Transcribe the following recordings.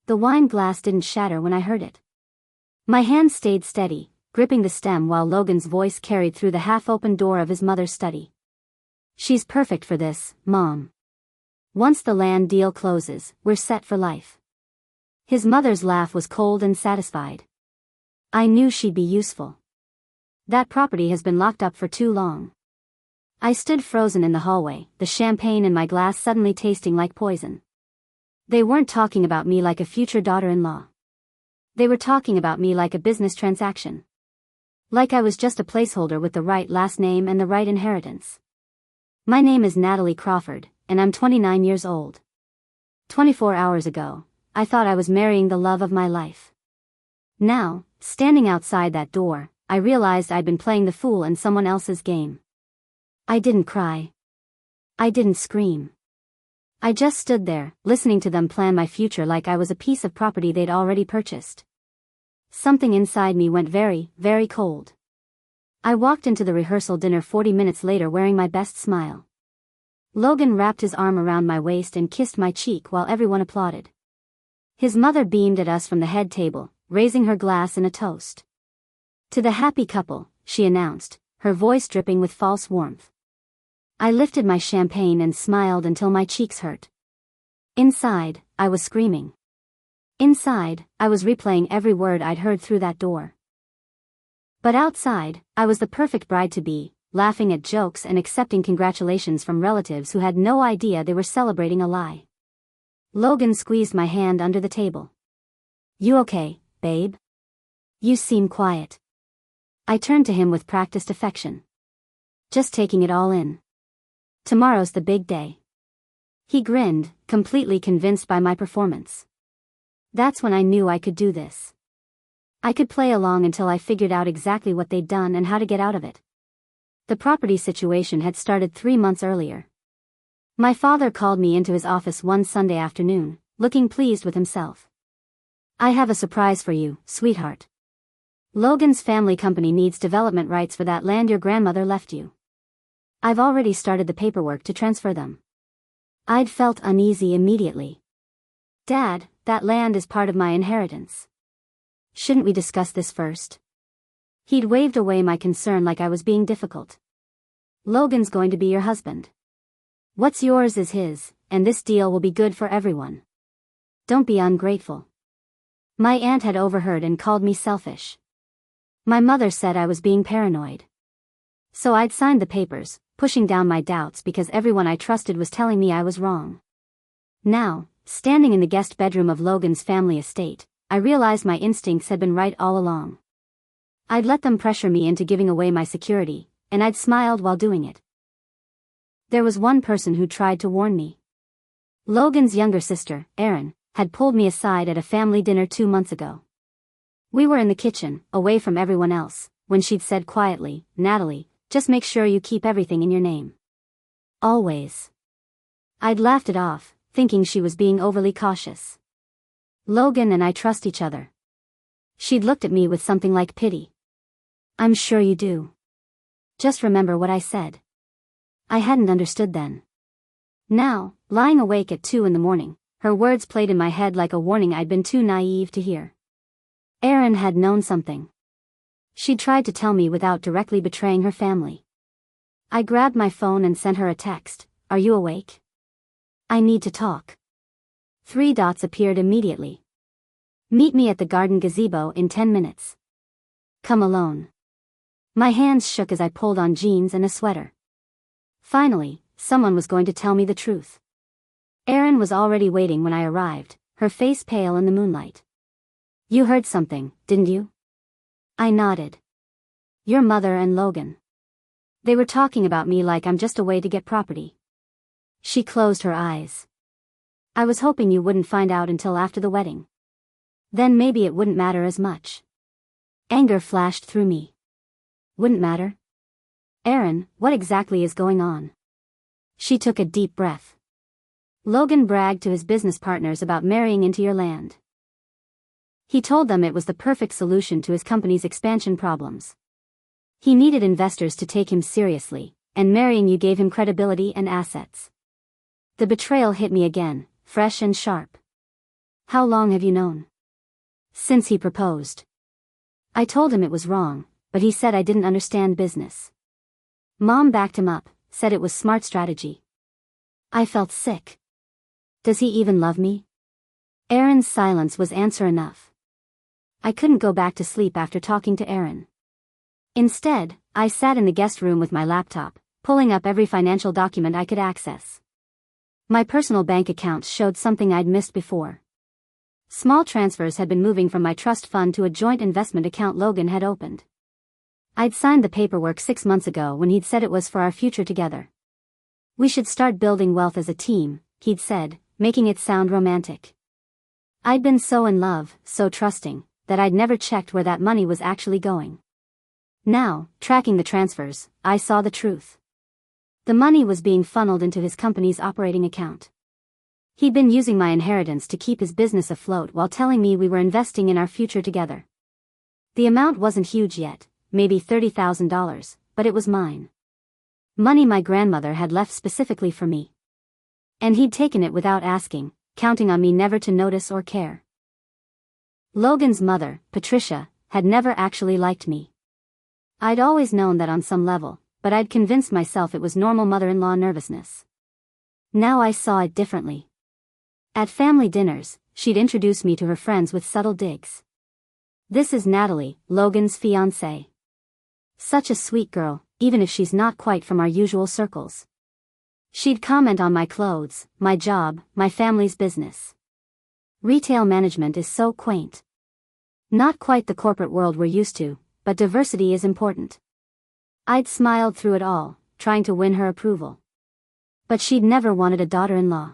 The wine glass didn't shatter when I heard it. My hand stayed steady, gripping the stem while Logan's voice carried through the half-open door of his mother's study. "She's perfect for this, Mom. Once the land deal closes, we're set for life." His mother's laugh was cold and satisfied. "I knew she'd be useful. That property has been locked up for too long." I stood frozen in the hallway, the champagne in my glass suddenly tasting like poison. They weren't talking about me like a future daughter-in-law. They were talking about me like a business transaction. Like I was just a placeholder with the right last name and the right inheritance. "My name is Natalie Crawford, and I'm 29 years old. 24 hours ago, I thought I was marrying the love of my life. Now, standing outside that door, I realized I'd been playing the fool in someone else's game. I didn't cry. I didn't scream. I just stood there, listening to them plan my future like I was a piece of property they'd already purchased. Something inside me went very, very cold. I walked into the rehearsal dinner 40 minutes later wearing my best smile. Logan wrapped his arm around my waist and kissed my cheek while everyone applauded. His mother beamed at us from the head table, raising her glass in a toast. "To the happy couple," she announced, her voice dripping with false warmth. I lifted my champagne and smiled until my cheeks hurt. Inside, I was screaming. Inside, I was replaying every word I'd heard through that door. But outside, I was the perfect bride-to-be, laughing at jokes and accepting congratulations from relatives who had no idea they were celebrating a lie. Logan squeezed my hand under the table. "You okay, babe? You seem quiet." I turned to him with practiced affection. "Just taking it all in. Tomorrow's the big day." He grinned, completely convinced by my performance. That's when I knew I could do this. I could play along until I figured out exactly what they'd done and how to get out of it. The property situation had started 3 months earlier. My father called me into his office one Sunday afternoon, looking pleased with himself. "I have a surprise for you, sweetheart. Logan's family company needs development rights for that land your grandmother left you. I've already started the paperwork to transfer them." I'd felt uneasy immediately. "Dad, that land is part of my inheritance. Shouldn't we discuss this first?" He'd waved away my concern like I was being difficult. "Logan's going to be your husband. What's yours is his, and this deal will be good for everyone. Don't be ungrateful." My aunt had overheard and called me selfish. My mother said I was being paranoid. So I'd signed the papers, pushing down my doubts because everyone I trusted was telling me I was wrong. Now, standing in the guest bedroom of Logan's family estate, I realized my instincts had been right all along. I'd let them pressure me into giving away my security, and I'd smiled while doing it. There was one person who tried to warn me. Logan's younger sister, Erin, had pulled me aside at a family dinner 2 months ago. We were in the kitchen, away from everyone else, when she'd said quietly, "Natalie, just make sure you keep everything in your name. Always." I'd laughed it off, thinking she was being overly cautious. "Logan and I trust each other." She'd looked at me with something like pity. "I'm sure you do. Just remember what I said." I hadn't understood then. Now, lying awake at 2 in the morning, her words played in my head like a warning I'd been too naive to hear. Erin had known something. She'd tried to tell me without directly betraying her family. I grabbed my phone and sent her a text. "Are you awake? I need to talk." 3 dots appeared immediately. "Meet me at the garden gazebo in 10 minutes. Come alone." My hands shook as I pulled on jeans and a sweater. Finally, someone was going to tell me the truth. Erin was already waiting when I arrived, her face pale in the moonlight. "You heard something, didn't you?" I nodded. "Your mother and Logan. They were talking about me like I'm just a way to get property." She closed her eyes. "I was hoping you wouldn't find out until after the wedding. Then maybe it wouldn't matter as much." Anger flashed through me. "Wouldn't matter? Erin, what exactly is going on?" She took a deep breath. "Logan bragged to his business partners about marrying into your land. He told them it was the perfect solution to his company's expansion problems. He needed investors to take him seriously, and marrying you gave him credibility and assets." The betrayal hit me again, fresh and sharp. How long have you known? Since he proposed. I told him it was wrong, but he said I didn't understand business. Mom backed him up, said it was smart strategy. I felt sick. Does he even love me? Aaron's silence was answer enough. I couldn't go back to sleep after talking to Aaron. Instead, I sat in the guest room with my laptop, pulling up every financial document I could access. My personal bank accounts showed something I'd missed before. Small transfers had been moving from my trust fund to a joint investment account Logan had opened. I'd signed the paperwork 6 months ago when he'd said it was for our future together. We should start building wealth as a team, he'd said, making it sound romantic. I'd been so in love, so trusting, that I'd never checked where that money was actually going. Now, tracking the transfers, I saw the truth. The money was being funneled into his company's operating account. He'd been using my inheritance to keep his business afloat while telling me we were investing in our future together. The amount wasn't huge yet, maybe $30,000, but it was mine. Money my grandmother had left specifically for me. And he'd taken it without asking, counting on me never to notice or care. Logan's mother, Patricia, had never actually liked me. I'd always known that on some level, but I'd convinced myself it was normal mother-in-law nervousness. Now I saw it differently. At family dinners, she'd introduce me to her friends with subtle digs. This is Natalie, Logan's fiancée. Such a sweet girl, even if she's not quite from our usual circles. She'd comment on my clothes, my job, my family's business. Retail management is so quaint. Not quite the corporate world we're used to, but diversity is important. I'd smiled through it all, trying to win her approval. But she'd never wanted a daughter-in-law.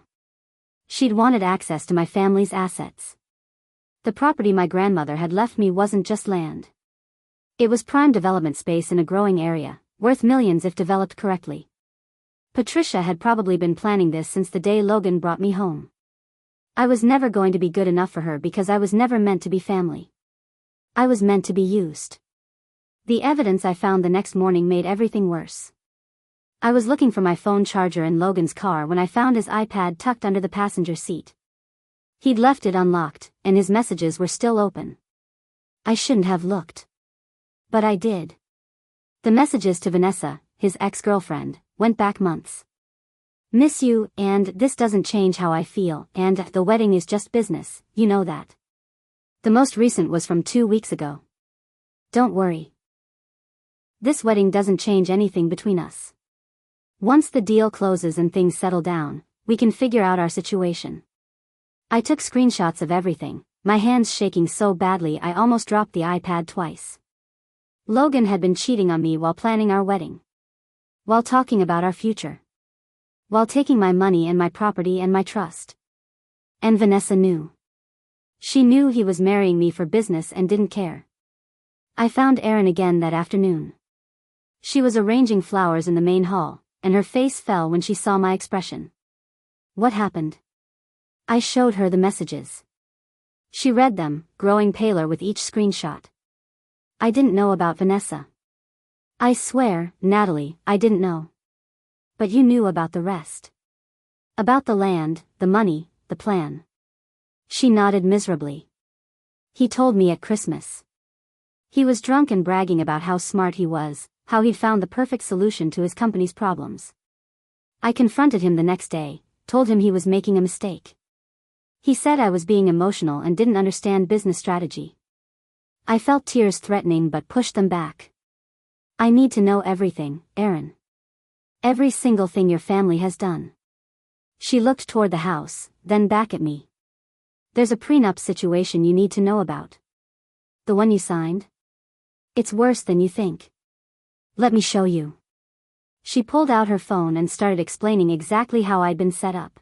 She'd wanted access to my family's assets. The property my grandmother had left me wasn't just land. It was prime development space in a growing area, worth millions if developed correctly. Patricia had probably been planning this since the day Logan brought me home. I was never going to be good enough for her because I was never meant to be family. I was meant to be used. The evidence I found the next morning made everything worse. I was looking for my phone charger in Logan's car when I found his iPad tucked under the passenger seat. He'd left it unlocked, and his messages were still open. I shouldn't have looked. But I did. The messages to Vanessa, his ex-girlfriend, went back months. Miss you, and this doesn't change how I feel, and the wedding is just business, you know that. The most recent was from 2 weeks ago. Don't worry. This wedding doesn't change anything between us. Once the deal closes and things settle down, we can figure out our situation. I took screenshots of everything, my hands shaking so badly I almost dropped the iPad twice. Logan had been cheating on me while planning our wedding. While talking about our future. While taking my money and my property and my trust. And Vanessa knew. She knew he was marrying me for business and didn't care. I found Erin again that afternoon. She was arranging flowers in the main hall, and her face fell when she saw my expression. What happened? I showed her the messages. She read them, growing paler with each screenshot. I didn't know about Vanessa. I swear, Natalie, I didn't know. But you knew about the rest. About the land, the money, the plan. She nodded miserably. He told me at Christmas. He was drunk and bragging about how smart he was, how he'd found the perfect solution to his company's problems. I confronted him the next day, told him he was making a mistake. He said I was being emotional and didn't understand business strategy. I felt tears threatening but pushed them back. I need to know everything, Erin. Every single thing your family has done. She looked toward the house, then back at me. There's a prenup situation you need to know about. The one you signed? It's worse than you think. Let me show you. She pulled out her phone and started explaining exactly how I'd been set up.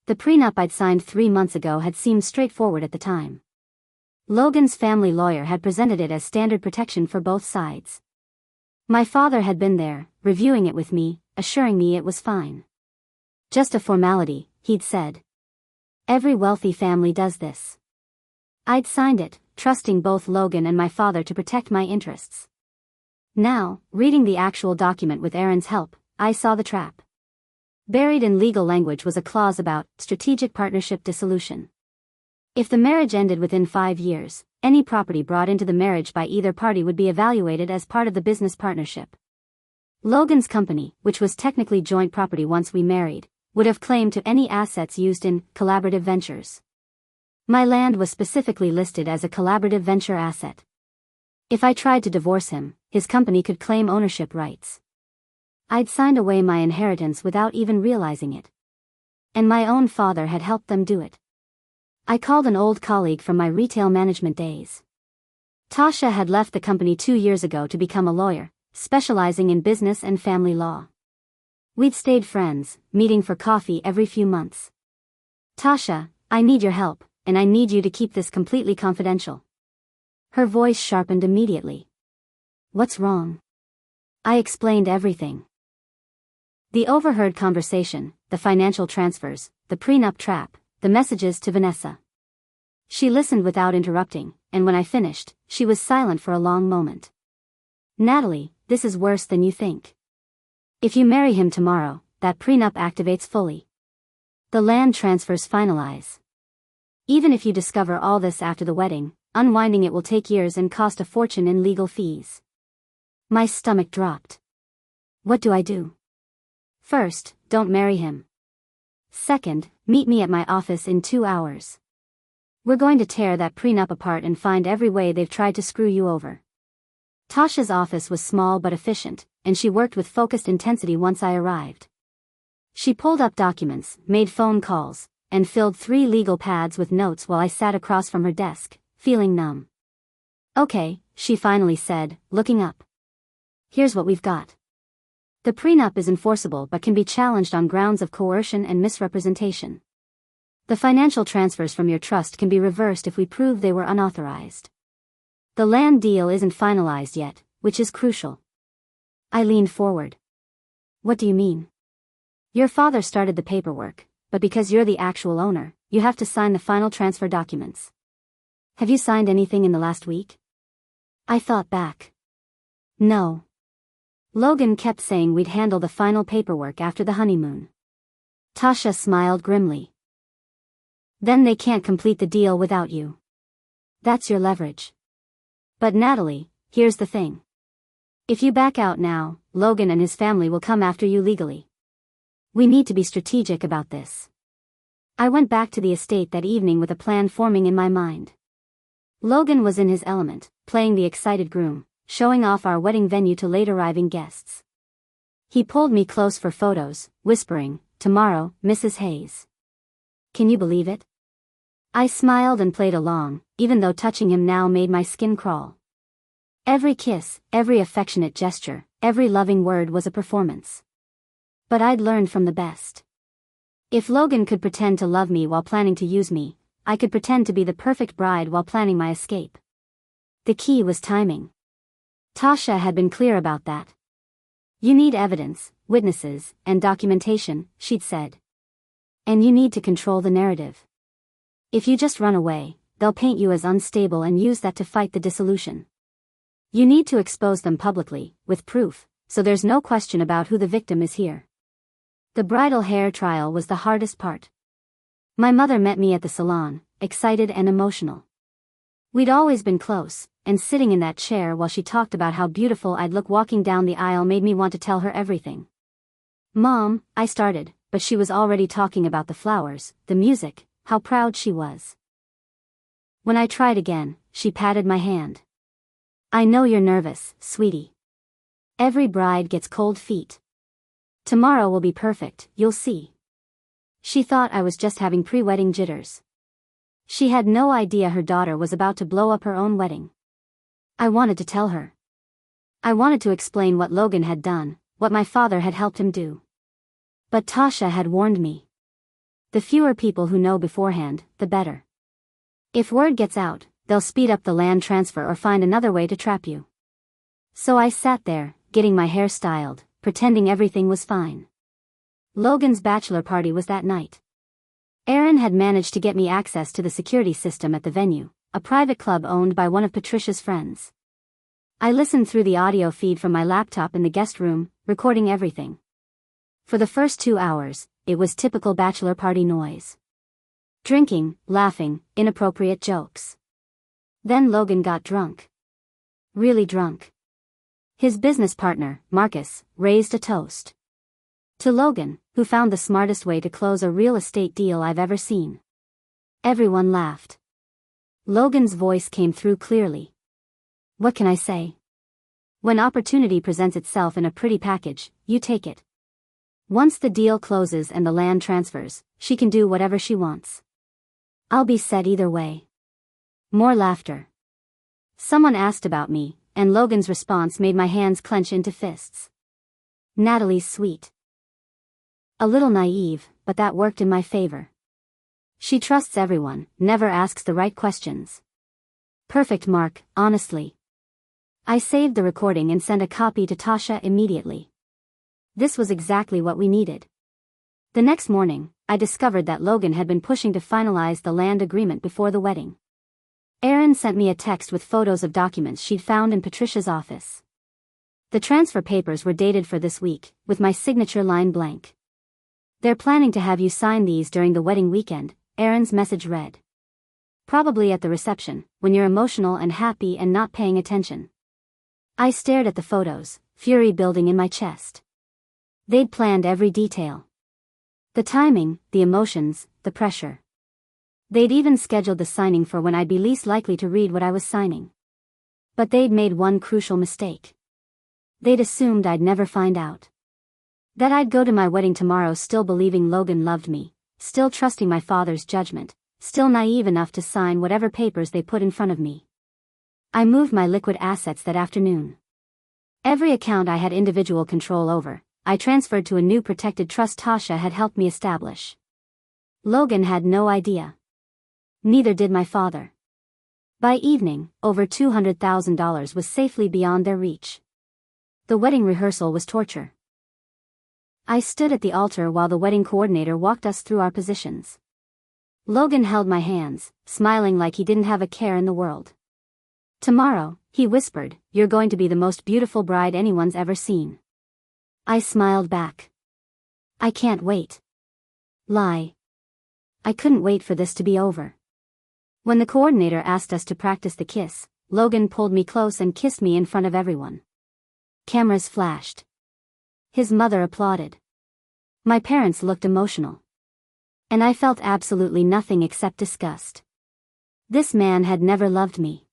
The prenup I'd signed 3 months ago had seemed straightforward at the time. Logan's family lawyer had presented it as standard protection for both sides. My father had been there, reviewing it with me, assuring me it was fine. Just a formality, he'd said. Every wealthy family does this. I'd signed it, trusting both Logan and my father to protect my interests. Now, reading the actual document with Erin's help, I saw the trap. Buried in legal language was a clause about strategic partnership dissolution. If the marriage ended within 5 years, any property brought into the marriage by either party would be evaluated as part of the business partnership. Logan's company, which was technically joint property once we married, would have claim to any assets used in collaborative ventures. My land was specifically listed as a collaborative venture asset. If I tried to divorce him, his company could claim ownership rights. I'd signed away my inheritance without even realizing it. And my own father had helped them do it. I called an old colleague from my retail management days. Tasha had left the company 2 years ago to become a lawyer, specializing in business and family law. We'd stayed friends, meeting for coffee every few months. Tasha, I need your help, and I need you to keep this completely confidential. Her voice sharpened immediately. What's wrong? I explained everything. The overheard conversation, the financial transfers, the prenup trap, the messages to Vanessa. She listened without interrupting, and when I finished, she was silent for a long moment. Natalie, this is worse than you think. If you marry him tomorrow, that prenup activates fully. The land transfers finalize. Even if you discover all this after the wedding, unwinding it will take years and cost a fortune in legal fees. My stomach dropped. What do I do? First, don't marry him. Second, meet me at my office in 2 hours. We're going to tear that prenup apart and find every way they've tried to screw you over. Tasha's office was small but efficient, and she worked with focused intensity once I arrived. She pulled up documents, made phone calls, and filled 3 legal pads with notes while I sat across from her desk, feeling numb. Okay, she finally said, looking up. Here's what we've got. The prenup is enforceable but can be challenged on grounds of coercion and misrepresentation. The financial transfers from your trust can be reversed if we prove they were unauthorized. The land deal isn't finalized yet, which is crucial. I leaned forward. What do you mean? Your father started the paperwork, but because you're the actual owner, you have to sign the final transfer documents. Have you signed anything in the last week? I thought back. No. Logan kept saying we'd handle the final paperwork after the honeymoon. Tasha smiled grimly. Then they can't complete the deal without you. That's your leverage. But Natalie, here's the thing. If you back out now, Logan and his family will come after you legally. We need to be strategic about this. I went back to the estate that evening with a plan forming in my mind. Logan was in his element, playing the excited groom, showing off our wedding venue to late arriving guests. He pulled me close for photos, whispering, "Tomorrow, Mrs. Hayes." Can you believe it? I smiled and played along, even though touching him now made my skin crawl. Every kiss, every affectionate gesture, every loving word was a performance. But I'd learned from the best. If Logan could pretend to love me while planning to use me, I could pretend to be the perfect bride while planning my escape. The key was timing. Tasha had been clear about that. You need evidence, witnesses, and documentation, she'd said. And you need to control the narrative. If you just run away, they'll paint you as unstable and use that to fight the dissolution. You need to expose them publicly, with proof, so there's no question about who the victim is here. The bridal hair trial was the hardest part. My mother met me at the salon, excited and emotional. We'd always been close, and sitting in that chair while she talked about how beautiful I'd look walking down the aisle made me want to tell her everything. Mom, I started, but she was already talking about the flowers, the music, how proud she was. When I tried again, she patted my hand. I know you're nervous, sweetie. Every bride gets cold feet. Tomorrow will be perfect, you'll see. She thought I was just having pre-wedding jitters. She had no idea her daughter was about to blow up her own wedding. I wanted to tell her. I wanted to explain what Logan had done, what my father had helped him do. But Tasha had warned me. The fewer people who know beforehand, the better. If word gets out, they'll speed up the land transfer or find another way to trap you. So I sat there, getting my hair styled, pretending everything was fine. Logan's bachelor party was that night. Aaron had managed to get me access to the security system at the venue, a private club owned by one of Patricia's friends. I listened through the audio feed from my laptop in the guest room, recording everything. For the first 2 hours, it was typical bachelor party noise. Drinking, laughing, inappropriate jokes. Then Logan got drunk. Really drunk. His business partner, Marcus, raised a toast to Logan, who found the smartest way to close a real estate deal I've ever seen. Everyone laughed. Logan's voice came through clearly. What can I say? When opportunity presents itself in a pretty package, you take it. Once the deal closes and the land transfers, she can do whatever she wants. I'll be set either way. More laughter. Someone asked about me, and Logan's response made my hands clench into fists. Natalie's sweet. A little naive, but that worked in my favor. She trusts everyone, never asks the right questions. Perfect, Mark, honestly. I saved the recording and sent a copy to Tasha immediately. This was exactly what we needed. The next morning, I discovered that Logan had been pushing to finalize the land agreement before the wedding. Erin sent me a text with photos of documents she'd found in Patricia's office. The transfer papers were dated for this week, with my signature line blank. They're planning to have you sign these during the wedding weekend, Erin's message read. Probably at the reception, when you're emotional and happy and not paying attention. I stared at the photos, fury building in my chest. They'd planned every detail. The timing, the emotions, the pressure. They'd even scheduled the signing for when I'd be least likely to read what I was signing. But they'd made one crucial mistake. They'd assumed I'd never find out. That I'd go to my wedding tomorrow still believing Logan loved me, still trusting my father's judgment, still naive enough to sign whatever papers they put in front of me. I moved my liquid assets that afternoon. Every account I had individual control over, I transferred to a new protected trust Tasha had helped me establish. Logan had no idea. Neither did my father. By evening, over $200,000 was safely beyond their reach. The wedding rehearsal was torture. I stood at the altar while the wedding coordinator walked us through our positions. Logan held my hands, smiling like he didn't have a care in the world. Tomorrow, he whispered, you're going to be the most beautiful bride anyone's ever seen. I smiled back. I can't wait. Lie. I couldn't wait for this to be over. When the coordinator asked us to practice the kiss, Logan pulled me close and kissed me in front of everyone. Cameras flashed. His mother applauded. My parents looked emotional. And I felt absolutely nothing except disgust. This man had never loved me.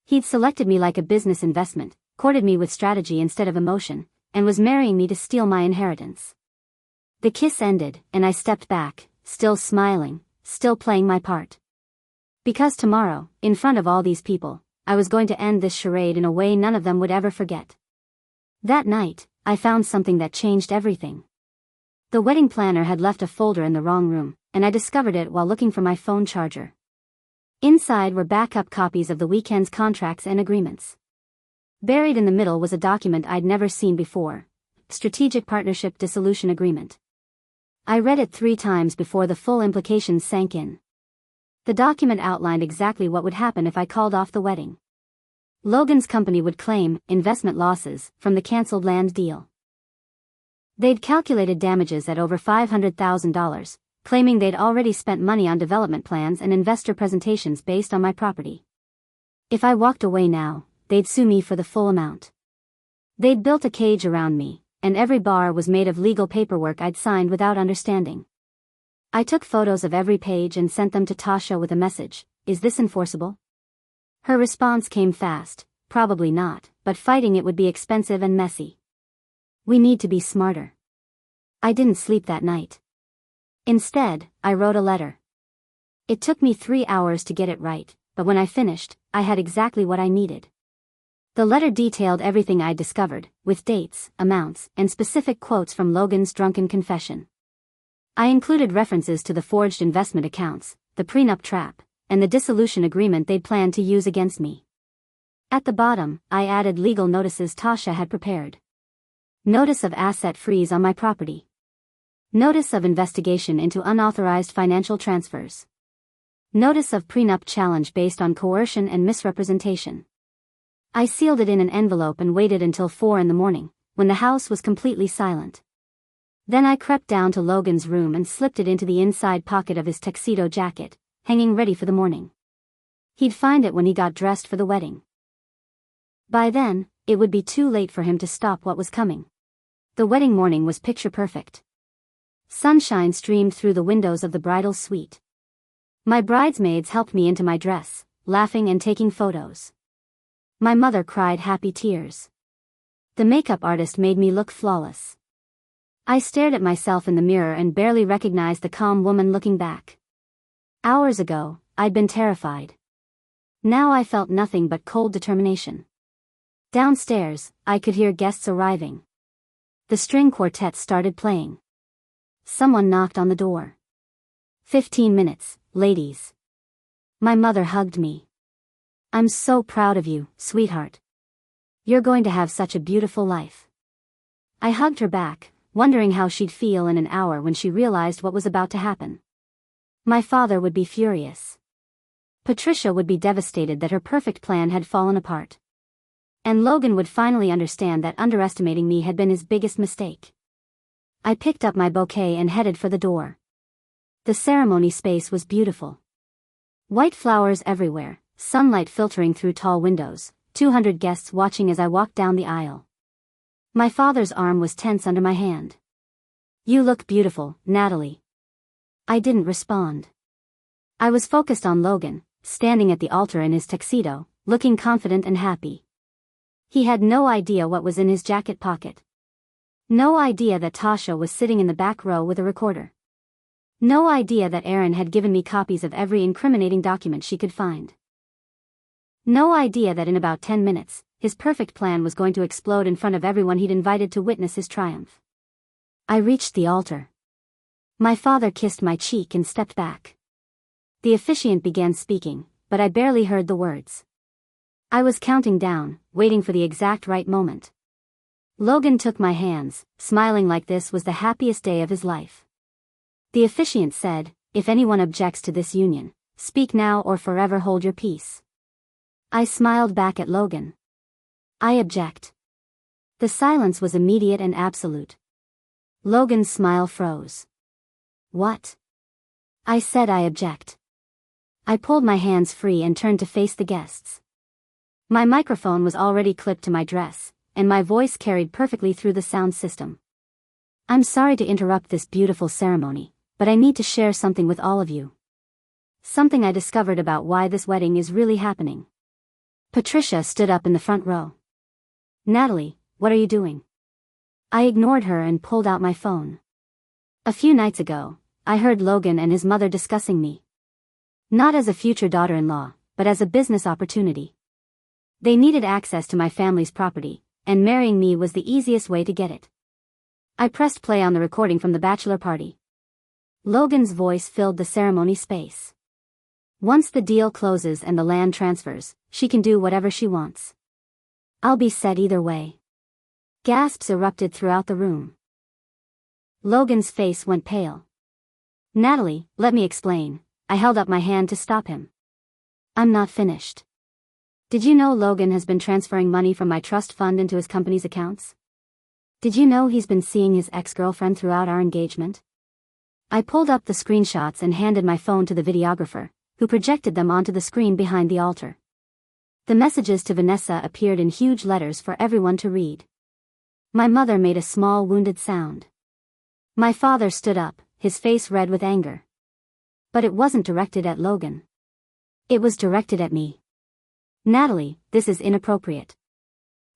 He'd selected me like a business investment, courted me with strategy instead of emotion, and was marrying me to steal my inheritance. The kiss ended, and I stepped back, still smiling, still playing my part. Because tomorrow, in front of all these people, I was going to end this charade in a way none of them would ever forget. That night, I found something that changed everything. The wedding planner had left a folder in the wrong room, and I discovered it while looking for my phone charger. Inside were backup copies of the weekend's contracts and agreements. Buried in the middle was a document I'd never seen before, Strategic Partnership Dissolution Agreement. I read it 3 times before the full implications sank in. The document outlined exactly what would happen if I called off the wedding. Logan's company would claim investment losses from the canceled land deal. They'd calculated damages at over $500,000, claiming they'd already spent money on development plans and investor presentations based on my property. If I walked away now, they'd sue me for the full amount. They'd built a cage around me, and every bar was made of legal paperwork I'd signed without understanding. I took photos of every page and sent them to Tasha with a message, is this enforceable? Her response came fast, probably not, but fighting it would be expensive and messy. We need to be smarter. I didn't sleep that night. Instead, I wrote a letter. It took me 3 hours to get it right, but when I finished, I had exactly what I needed. The letter detailed everything I'd discovered, with dates, amounts, and specific quotes from Logan's drunken confession. I included references to the forged investment accounts, the prenup trap, and the dissolution agreement they'd planned to use against me. At the bottom, I added legal notices Tasha had prepared. Notice of asset freeze on my property. Notice of investigation into unauthorized financial transfers. Notice of prenup challenge based on coercion and misrepresentation. I sealed it in an envelope and waited until 4 in the morning, when the house was completely silent. Then I crept down to Logan's room and slipped it into the inside pocket of his tuxedo jacket, hanging ready for the morning. He'd find it when he got dressed for the wedding. By then, it would be too late for him to stop what was coming. The wedding morning was picture perfect. Sunshine streamed through the windows of the bridal suite. My bridesmaids helped me into my dress, laughing and taking photos. My mother cried happy tears. The makeup artist made me look flawless. I stared at myself in the mirror and barely recognized the calm woman looking back. Hours ago, I'd been terrified. Now I felt nothing but cold determination. Downstairs, I could hear guests arriving. The string quartet started playing. Someone knocked on the door. 15 minutes, ladies. My mother hugged me. I'm so proud of you, sweetheart. You're going to have such a beautiful life. I hugged her back, wondering how she'd feel in an hour when she realized what was about to happen. My father would be furious. Patricia would be devastated that her perfect plan had fallen apart. And Logan would finally understand that underestimating me had been his biggest mistake. I picked up my bouquet and headed for the door. The ceremony space was beautiful. White flowers everywhere, sunlight filtering through tall windows, 200 guests watching as I walked down the aisle. My father's arm was tense under my hand. You look beautiful, Natalie. I didn't respond. I was focused on Logan, standing at the altar in his tuxedo, looking confident and happy. He had no idea what was in his jacket pocket. No idea that Tasha was sitting in the back row with a recorder. No idea that Erin had given me copies of every incriminating document she could find. No idea that in about 10 minutes, his perfect plan was going to explode in front of everyone he'd invited to witness his triumph. I reached the altar. My father kissed my cheek and stepped back. The officiant began speaking, but I barely heard the words. I was counting down, waiting for the exact right moment. Logan took my hands, smiling like this was the happiest day of his life. The officiant said, "If anyone objects to this union, speak now or forever hold your peace." I smiled back at Logan. I object. The silence was immediate and absolute. Logan's smile froze. What? I said I object. I pulled my hands free and turned to face the guests. My microphone was already clipped to my dress, and my voice carried perfectly through the sound system. I'm sorry to interrupt this beautiful ceremony, but I need to share something with all of you. Something I discovered about why this wedding is really happening. Patricia stood up in the front row. Natalie, what are you doing? I ignored her and pulled out my phone. A few nights ago, I heard Logan and his mother discussing me. Not as a future daughter-in-law, but as a business opportunity. They needed access to my family's property, and marrying me was the easiest way to get it. I pressed play on the recording from the bachelor party. Logan's voice filled the ceremony space. Once the deal closes and the land transfers, she can do whatever she wants. I'll be set either way. Gasps erupted throughout the room. Logan's face went pale. Natalie, let me explain. I held up my hand to stop him. I'm not finished. Did you know Logan has been transferring money from my trust fund into his company's accounts? Did you know he's been seeing his ex-girlfriend throughout our engagement? I pulled up the screenshots and handed my phone to the videographer, who projected them onto the screen behind the altar. The messages to Vanessa appeared in huge letters for everyone to read. My mother made a small wounded sound. My father stood up, his face red with anger. But it wasn't directed at Logan. It was directed at me. Natalie, this is inappropriate.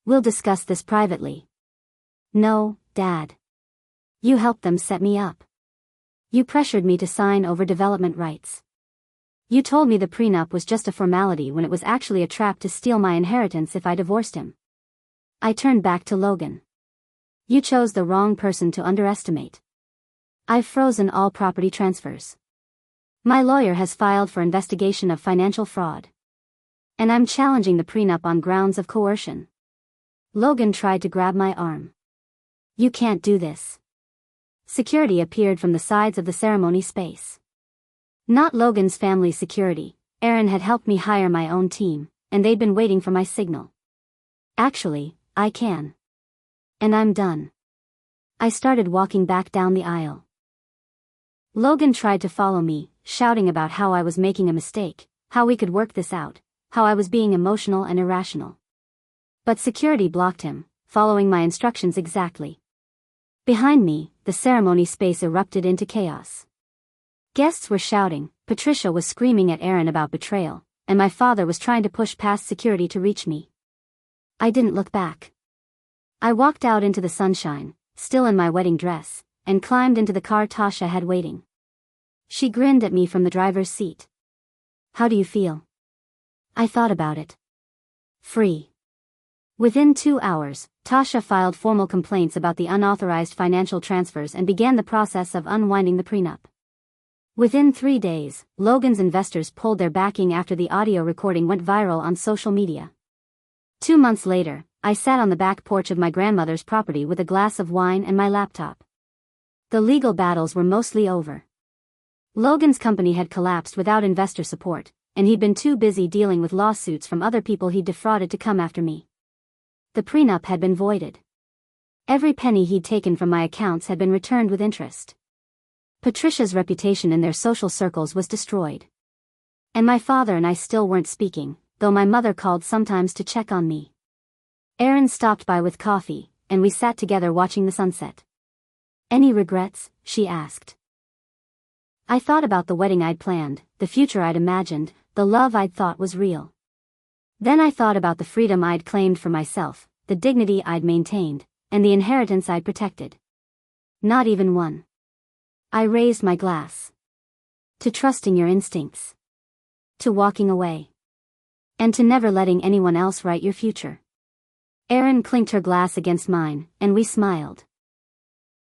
We'll discuss this privately. No, Dad. You helped them set me up. You pressured me to sign over development rights. You told me the prenup was just a formality when it was actually a trap to steal my inheritance if I divorced him. I turned back to Logan. You chose the wrong person to underestimate. I've frozen all property transfers. My lawyer has filed for investigation of financial fraud. And I'm challenging the prenup on grounds of coercion. Logan tried to grab my arm. You can't do this. Security appeared from the sides of the ceremony space. Not Logan's family security. Erin had helped me hire my own team, and they'd been waiting for my signal. Actually, I can. And I'm done. I started walking back down the aisle. Logan tried to follow me, shouting about how I was making a mistake, how we could work this out, how I was being emotional and irrational. But security blocked him, following my instructions exactly. Behind me, the ceremony space erupted into chaos. Guests were shouting, Patricia was screaming at Aaron about betrayal, and my father was trying to push past security to reach me. I didn't look back. I walked out into the sunshine, still in my wedding dress, and climbed into the car Tasha had waiting. She grinned at me from the driver's seat. How do you feel? I thought about it. Free. Within 2 hours, Tasha filed formal complaints about the unauthorized financial transfers and began the process of unwinding the prenup. Within 3 days, Logan's investors pulled their backing after the audio recording went viral on social media. 2 months later, I sat on the back porch of my grandmother's property with a glass of wine and my laptop. The legal battles were mostly over. Logan's company had collapsed without investor support, and he'd been too busy dealing with lawsuits from other people he'd defrauded to come after me. The prenup had been voided. Every penny he'd taken from my accounts had been returned with interest. Patricia's reputation in their social circles was destroyed. And my father and I still weren't speaking, though my mother called sometimes to check on me. Aaron stopped by with coffee, and we sat together watching the sunset. Any regrets? She asked. I thought about the wedding I'd planned, the future I'd imagined, the love I'd thought was real. Then I thought about the freedom I'd claimed for myself, the dignity I'd maintained, and the inheritance I'd protected. Not even one. I raised my glass. To trusting your instincts. To walking away. And to never letting anyone else write your future. Erin clinked her glass against mine, and we smiled.